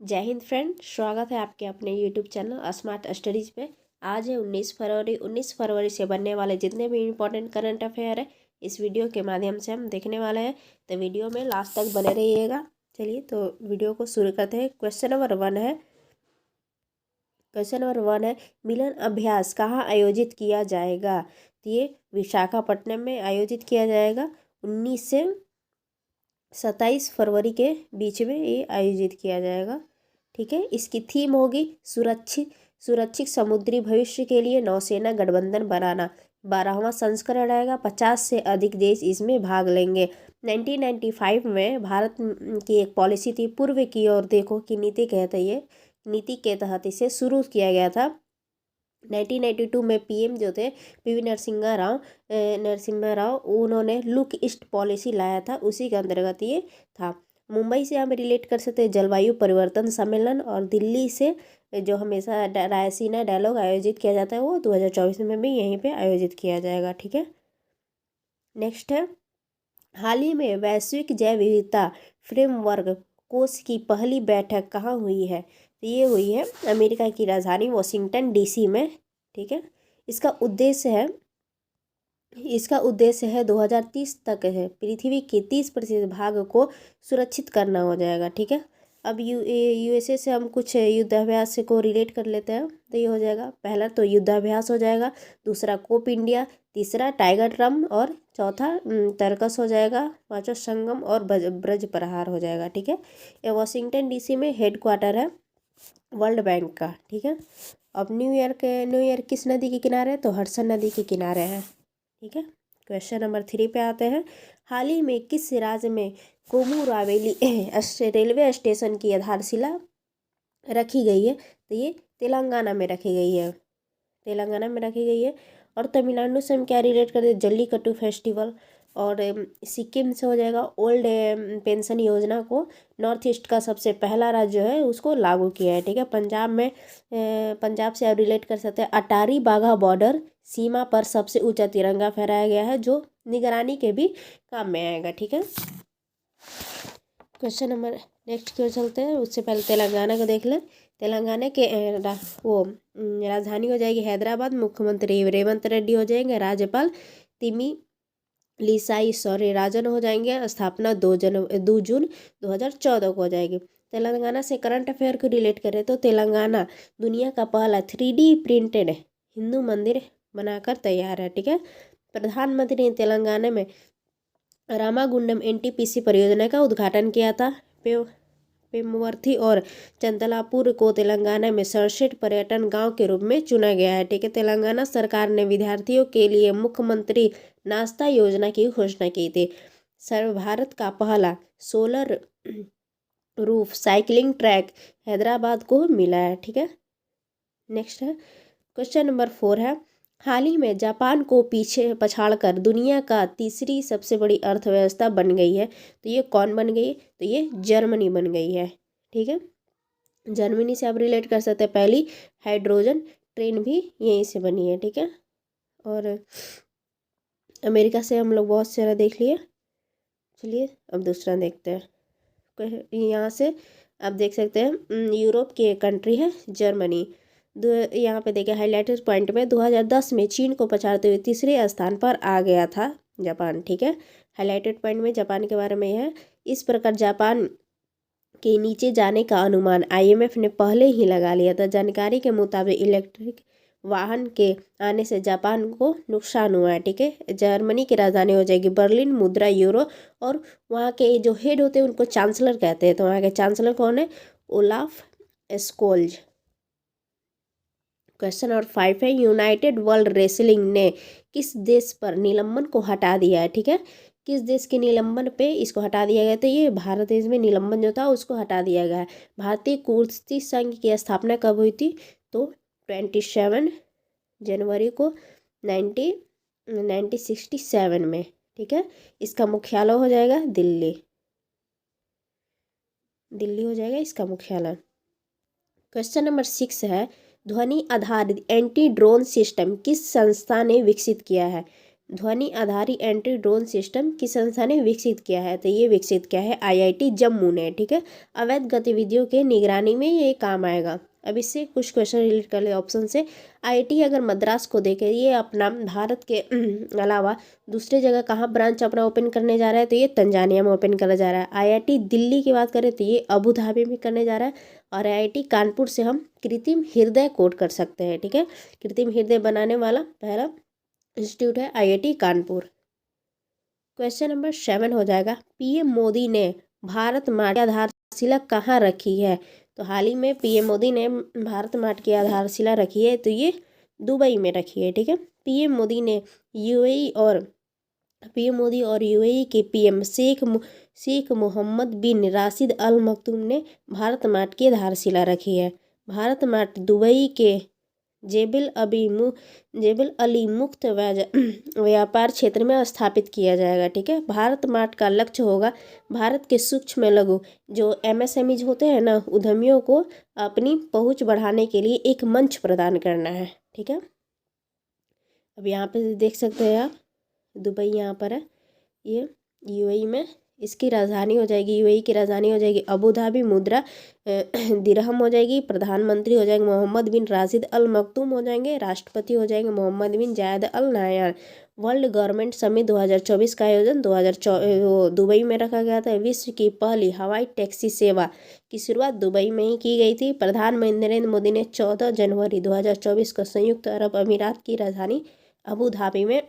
जय हिंद फ्रेंड, स्वागत है आपके अपने यूट्यूब चैनल स्मार्ट स्टडीज़ पे। आज है 19 फरवरी। 19 फरवरी से बनने वाले जितने भी इम्पोर्टेंट करंट अफेयर है इस वीडियो के माध्यम से हम देखने वाले हैं, तो वीडियो में लास्ट तक बने रहिएगा। चलिए तो वीडियो को शुरू करते हैं। क्वेश्चन नंबर 1 है मिलन अभ्यास कहाँ आयोजित किया जाएगा। तो ये विशाखापट्टनम में आयोजित किया जाएगा। 19 से 27 फरवरी के बीच में ये आयोजित किया जाएगा। ठीक है, इसकी थीम होगी सुरक्षित समुद्री भविष्य के लिए नौसेना गठबंधन बनाना। 12वां संस्करण रहेगा। 50 से अधिक देश इसमें भाग लेंगे। 1995 में भारत की एक पॉलिसी थी, पूर्व की ओर देखो की नीति कहते हैं। ये नीति के तहत इसे शुरू किया गया था। 1992 में पीएम जो थे पीवी नरसिम्हा राव उन्होंने लुक ईस्ट पॉलिसी लाया था, उसी के अंतर्गत ये था। मुंबई से हम रिलेट कर सकते हैं जलवायु परिवर्तन सम्मेलन, और दिल्ली से जो हमेशा रायसीना डायलॉग आयोजित किया जाता है वो 2024 में भी यहीं पे आयोजित किया जाएगा। ठीक है, नेक्स्ट है हाल ही में वैश्विक जैव विविधता फ्रेमवर्क कोष की पहली बैठक कहाँ हुई है। तो ये हुई है अमेरिका की राजधानी वॉशिंगटन डीसी में। ठीक है, इसका उद्देश्य है 2030 तक है पृथ्वी के 30% भाग को सुरक्षित करना हो जाएगा। ठीक है, अब यूएसए से हम कुछ युद्धाभ्यास को रिलेट कर लेते हैं। तो ये हो जाएगा, पहला तो युद्धाभ्यास हो जाएगा, दूसरा कोप इंडिया, तीसरा टाइगर ड्रम, और चौथा तर्कस हो जाएगा, पांचवा संगम और ब्रज प्रहार हो जाएगा। ठीक है, ये वॉशिंगटन डीसी में हेडक्वार्टर है वर्ल्ड बैंक का। ठीक है, अब न्यूयॉर्क किस नदी के किनारे है, तो हडसन नदी के किनारे है। ठीक है, क्वेश्चन नंबर 3 पे आते हैं। हाल ही में किस राज्य में कोमुरावेली रेलवे स्टेशन की आधारशिला रखी गई है। तो ये तेलंगाना में रखी गई है। और तमिलनाडु से हम क्या रिलेट करते हैं, जल्लीकट्टू फेस्टिवल। और सिक्किम से हो जाएगा ओल्ड पेंशन योजना को नॉर्थ ईस्ट का सबसे पहला राज्य है उसको लागू किया है। ठीक है, पंजाब से आप रिलेट कर सकते हैं अटारी वाघा बॉर्डर सीमा पर सबसे ऊंचा तिरंगा फहराया गया है, जो निगरानी के भी काम में आएगा। ठीक है, क्वेश्चन नंबर नेक्स्ट क्यों चलते हैं, उससे पहले तेलंगाना को देख लें। तेलंगाना के राजधानी हो जाएगी हैदराबाद। मुख्यमंत्री रेवंत रेड्डी हो जाएंगे। राज्यपाल तिमी लिसाई राजन हो जाएंगे। स्थापना 2 जून 2014 को हो जाएगी। तेलंगाना से करंट अफेयर को रिलेट करें तो तेलंगाना दुनिया का पहला 3D प्रिंटेड हिंदू मंदिर बनाकर तैयार है। ठीक है, प्रधानमंत्री ने तेलंगाना में रामागुंडम एनटीपीसी परियोजना का उद्घाटन किया था। पेमवर्थी और चंतलापुर को तेलंगाना में सर्वश्रेष्ठ पर्यटन गांव के रूप में चुना गया है। ठीक है, तेलंगाना सरकार ने विद्यार्थियों के लिए मुख्यमंत्री नाश्ता योजना की घोषणा की थी। सर्व भारत का पहला solar roof cycling track Hyderabad को मिला है। ठीक है, नेक्स्ट है क्वेश्चन नंबर 4 है हाल ही में जापान को पीछे पछाड़कर दुनिया का तीसरी सबसे बड़ी अर्थव्यवस्था बन गई है। तो ये कौन बन गई, तो ये जर्मनी बन गई है। ठीक है, जर्मनी से आप रिलेट कर सकते हैं। पहली हाइड्रोजन ट्रेन भी यहीं से बनी है। ठीक है, और अमेरिका से हम लोग बहुत सारा देख लिए। चलिए अब दूसरा देखते हैं। यहाँ से आप देख सकते हैं यूरोप की एक कंट्री है जर्मनी। यहाँ पे देखिए हाईलाइटेड पॉइंट में 2010 में चीन को पछाड़ते हुए तीसरे स्थान पर आ गया था जापान। ठीक है, हाईलाइटेड पॉइंट में जापान के बारे में है। इस प्रकार जापान के नीचे जाने का अनुमान आईएमएफ ने पहले ही लगा लिया था। जानकारी के मुताबिक इलेक्ट्रिक वाहन के आने से जापान को नुकसान हुआ है। ठीक है, जर्मनी की राजधानी हो जाएगी बर्लिन, मुद्रा यूरो, और वहाँ के जो हेड होते हैं उनको चांसलर कहते हैं। तो वहाँ के चांसलर कौन है, ओलाफ स्कोल्ज। क्वेश्चन नंबर 5 है यूनाइटेड वर्ल्ड रेसलिंग ने किस देश पर निलंबन को हटा दिया है। ठीक है, किस देश के निलंबन पे इसको हटा दिया गया। तो ये भारत देश में निलंबन जो था उसको हटा दिया गया है। भारतीय कुश्ती संघ की स्थापना कब हुई थी, तो 27 जनवरी को 1967 में। ठीक है, इसका मुख्यालय हो जाएगा दिल्ली हो जाएगा इसका मुख्यालय। क्वेश्चन नंबर 6 है ध्वनि आधारित एंटी ड्रोन सिस्टम किस संस्था ने विकसित किया है। ध्वनि आधारित एंटी ड्रोन सिस्टम किस संस्था ने विकसित किया है? तो ये विकसित किया है IIT जम्मू ने, ठीक है। अवैध गतिविधियों के निगरानी में ये काम आएगा। अब इससे कुछ क्वेश्चन रिलेट कर ले ऑप्शन से। IIT अगर मद्रास को देखे, ये अपना भारत के अलावा दूसरे जगह कहाँ ब्रांच अपना ओपन करने जा रहा है? तो ये तंजानिया में ओपन करने जा रहा है। IIT दिल्ली की बात करें तो ये अबू धाबी में करने जा रहा है। और IIT कानपुर से हम कृत्रिम हृदय कोड कर सकते हैं, ठीक है। कृत्रिम हृदय बनाने वाला पहला इंस्टीट्यूट है IIT कानपुर। क्वेश्चन नंबर 7 हो जाएगा, PM मोदी ने भारत माट की आधारशिला कहाँ रखी है? तो हाल ही में PM मोदी ने भारत माट की आधारशिला रखी है, तो ये दुबई में रखी है, ठीक है। PM मोदी और UAE के PM शेख मोहम्मद बिन राशिद अल मक्तूम ने भारत माट की आधारशिला रखी है। भारत माट दुबई के जेबल अली मुक्त व्यापार क्षेत्र में स्थापित किया जाएगा, ठीक है। भारत माट का लक्ष्य होगा भारत के सूक्ष्म लघु जो MSMEs होते हैं ना, उद्यमियों को अपनी पहुंच बढ़ाने के लिए एक मंच प्रदान करना है, ठीक है। अब यहाँ पे देख सकते हैं आप, दुबई यहाँ पर है, ये UAE में। इसकी राजधानी हो जाएगी, UAE की राजधानी हो जाएगी अबू धाबी। मुद्रा दिरहम हो जाएगी। प्रधानमंत्री हो जाएंगे मोहम्मद बिन राशिद अल मक्तूम हो जाएंगे। राष्ट्रपति हो जाएंगे Mohammed bin Zayed Al Nahyan. World government summit 2024 का आयोजन दुबई में रखा गया था। विश्व की पहली हवाई टैक्सी सेवा की शुरुआत दुबई में ही की गई थी। प्रधानमंत्री नरेंद्र मोदी ने 14 जनवरी 2024 को संयुक्त अरब अमीरात की राजधानी अबू धाबी में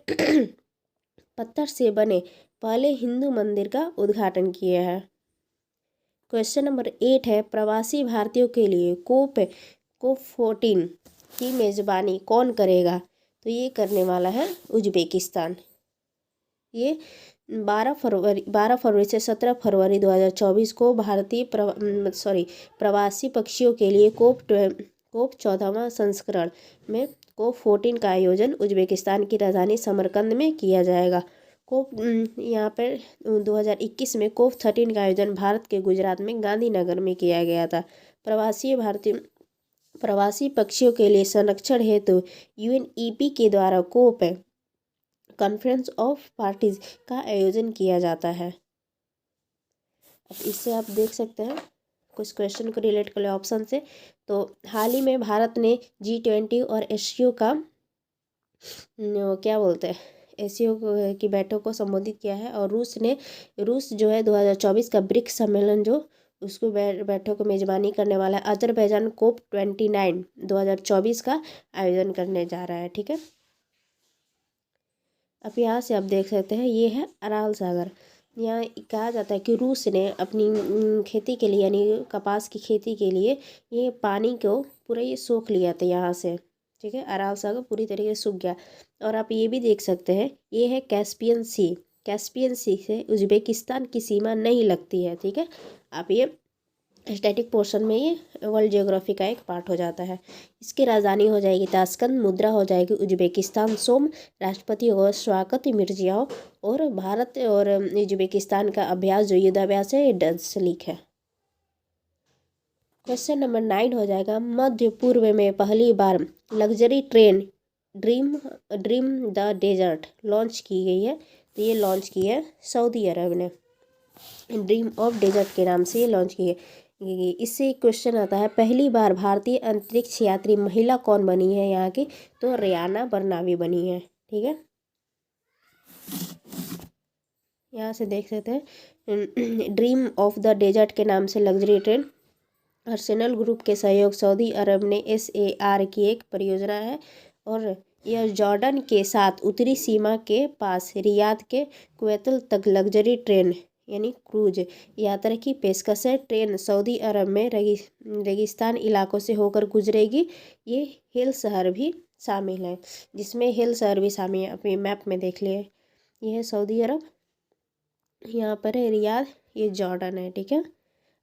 पत्थर से बने पहले हिंदू मंदिर का उद्घाटन किया है। क्वेश्चन नंबर 8 है, प्रवासी भारतीयों के लिए कोप 14 की मेज़बानी कौन करेगा? तो ये करने वाला है उज्बेकिस्तान। ये 12 फरवरी से 17 फरवरी 2024 को प्रवासी पक्षियों के लिए कोप 14वां संस्करण में कोप 14 का आयोजन उज्बेकिस्तान की राजधानी समरकंद में किया जाएगा। यहाँ पर 2021 में कोप 13 का आयोजन भारत के गुजरात में गांधीनगर में किया गया था। प्रवासी पक्षियों के लिए संरक्षण हेतु UNEP के द्वारा कोप कॉन्फ्रेंस ऑफ पार्टीज का आयोजन किया जाता है। अब इससे आप देख सकते हैं कुछ क्वेश्चन को रिलेट कर ले ऑप्शन से। तो हाल ही में भारत ने G20 और एशियो का क्या बोलते हैं एशियो की बैठक को संबोधित किया है। और रूस जो है 2024 का ब्रिक्स सम्मेलन जो उसको बैठक को मेजबानी करने वाला है। अजरबैजान कोप 29 2024 का आयोजन करने जा रहा है, ठीक है। अब यहाँ से आप देख सकते हैं ये है अराल सागर। यहाँ कहा जाता है कि रूस ने अपनी खेती के लिए यानी कपास की खेती के लिए ये पानी को पूरा ये सोख लिया था यहाँ से, ठीक है। अराल सागर पूरी तरीके से सूख गया। और आप ये भी देख सकते हैं ये है कैस्पियन सी से उज्बेकिस्तान की सीमा नहीं लगती है, ठीक है। आप ये स्टैटिक पोर्शन में ये वर्ल्ड जियोग्राफी का एक पार्ट हो जाता है। इसकी राजधानी हो जाएगी ताशकंद। मुद्रा हो जाएगी उज्बेकिस्तान सोम। राष्ट्रपति होगा शौकत मिर्जियोयेव। और भारत और उज्बेकिस्तान का अभ्यास जो युद्धाभ्यास है ये डज़्सलीक है। क्वेश्चन नंबर 9 हो जाएगा, मध्य पूर्व में पहली बार luxury train dream the desert launch की गई है। तो ये लॉन्च की है सऊदी अरब ने। ड्रीम ऑफ डेजर्ट के नाम से ये लॉन्च की है। इससे क्वेश्चन आता है, पहली बार भारतीय अंतरिक्ष यात्री महिला कौन बनी है यहाँ की? तो रियाना बरनावी बनी है, ठीक है। यहाँ से देख सकते हैं ड्रीम ऑफ द डेजर्ट के नाम से लग्जरी ट्रेन आर्सेनल ग्रुप के सहयोग सऊदी अरब ने SAR की एक परियोजना है। और यह जॉर्डन के साथ उत्तरी सीमा के पास रियाद के कुवैतल तक लग्जरी ट्रेन यानी क्रूज यात्रा की पेशकश है। ट्रेन सऊदी अरब में रेगिस्तान इलाकों से होकर गुजरेगी। ये हिल शहर भी शामिल है, जिसमें हिल शहर भी शामिल है। अपने मैप में देख लिए, ये है सऊदी अरब, यहाँ पर है रियाद, ये जॉर्डन है, ठीक है।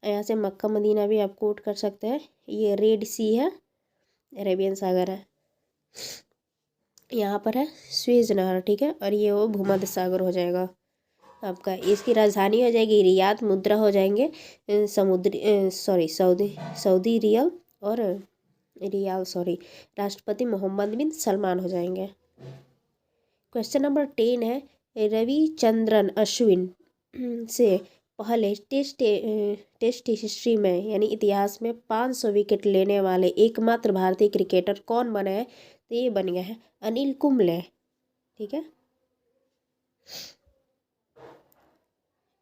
यहाँ से मक्का मदीना भी आप कोट कर सकते हैं। ये रेड सी है, अरेबियन सागर है। यहाँ पर है स्वेज नहर, ठीक है। और ये वो भूमध्य सागर हो जाएगा आपका। इसकी राजधानी हो जाएगी रियाद। मुद्रा हो जाएंगे सऊदी रियल और राष्ट्रपति मोहम्मद बिन सलमान हो जाएंगे। क्वेश्चन नंबर 10 है, रविचंद्रन अश्विन से पहले टेस्ट हिस्ट्री में यानी इतिहास में 500 विकेट लेने वाले एकमात्र भारतीय क्रिकेटर कौन बने हैं? तो ये बन गया है अनिल कुंबले। ठीक है,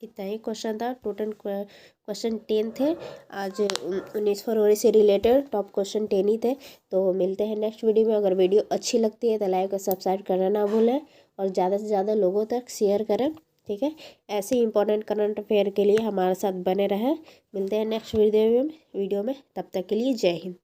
इतना ही क्वेश्चन था। टोटल क्वेश्चन 10 थे आज। 19 फरवरी से रिलेटेड टॉप क्वेश्चन 10 ही थे। तो मिलते हैं नेक्स्ट वीडियो में। अगर वीडियो अच्छी लगती है तो लाइक और सब्सक्राइब करना ना भूलें और ज़्यादा से ज़्यादा लोगों तक शेयर करें। ठीक है, ऐसे ही इंपॉर्टेंट करंट अफेयर के लिए हमारे साथ बने रहें। मिलते हैं नेक्स्ट वीडियो में। तब तक के लिए जय हिंद।